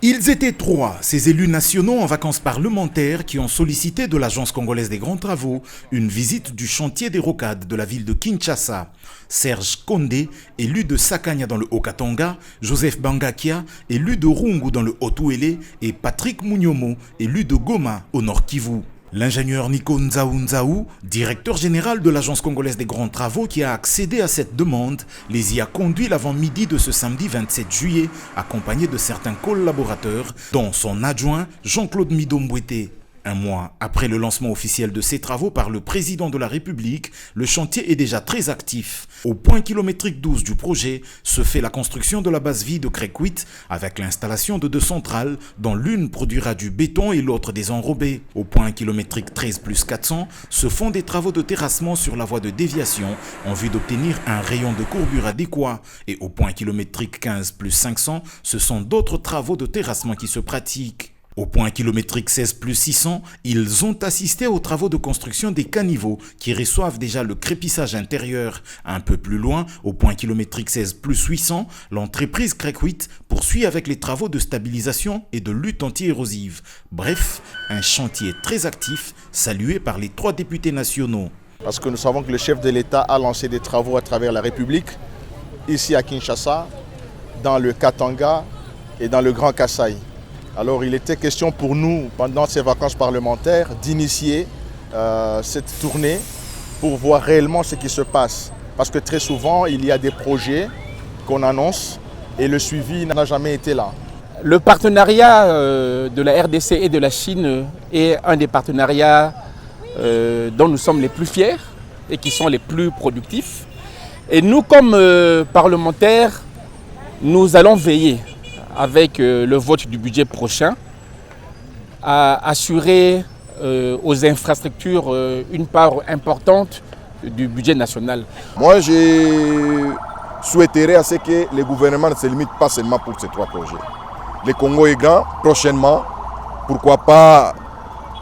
Ils étaient trois, ces élus nationaux en vacances parlementaires qui ont sollicité de l'Agence congolaise des grands travaux une visite du chantier des rocades de la ville de Kinshasa. Serge Kondé, élu de Sakanya dans le Haut-Katanga, Joseph Bangakia, élu de Rungu dans le Haut-Ouélé et Patrick Mouniomo, élu de Goma au Nord-Kivu. L'ingénieur Nico Nzaou, directeur général de l'Agence congolaise des grands travaux qui a accédé à cette demande, les y a conduits l'avant-midi de ce samedi 27 juillet, accompagné de certains collaborateurs, dont son adjoint Jean-Claude Midombouété. Un mois après le lancement officiel de ces travaux par le président de la République, le chantier est déjà très actif. Au point kilométrique 12 du projet se fait la construction de la base vie de Crécuit avec l'installation de deux centrales dont l'une produira du béton et l'autre des enrobés. Au point kilométrique 13 plus 400 se font des travaux de terrassement sur la voie de déviation en vue d'obtenir un rayon de courbure adéquat. Et au point kilométrique 15 plus 500, ce sont d'autres travaux de terrassement qui se pratiquent. Au point kilométrique 16 plus 600, ils ont assisté aux travaux de construction des caniveaux qui reçoivent déjà le crépissage intérieur. Un peu plus loin, au point kilométrique 16 plus 800, l'entreprise Crécuit poursuit avec les travaux de stabilisation et de lutte anti-érosive. Bref, un chantier très actif, salué par les trois députés nationaux. Parce que nous savons que le chef de l'État a lancé des travaux à travers la République, ici à Kinshasa, dans le Katanga et dans le Grand Kasaï. Alors il était question pour nous, pendant ces vacances parlementaires, d'initier cette tournée pour voir réellement ce qui se passe. Parce que très souvent, il y a des projets qu'on annonce et le suivi n'a jamais été là. Le partenariat de la RDC et de la Chine est un des partenariats dont nous sommes les plus fiers et qui sont les plus productifs. Et nous, comme parlementaires, nous allons veiller avec le vote du budget prochain, à assurer aux infrastructures une part importante du budget national. Moi, je souhaiterais à ce que le gouvernement ne se limite pas seulement pour ces trois projets. Le Congo est grand, prochainement, pourquoi pas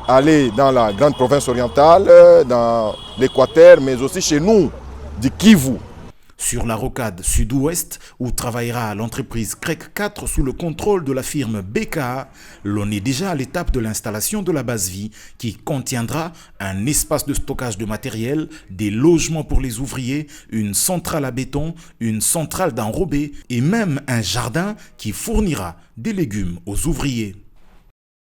aller dans la grande province orientale, dans l'Équateur, mais aussi chez nous, du Kivu. Sur la rocade sud-ouest, où travaillera l'entreprise CREC 4 sous le contrôle de la firme BKA, l'on est déjà à l'étape de l'installation de la base vie qui contiendra un espace de stockage de matériel, des logements pour les ouvriers, une centrale à béton, une centrale d'enrobés et même un jardin qui fournira des légumes aux ouvriers.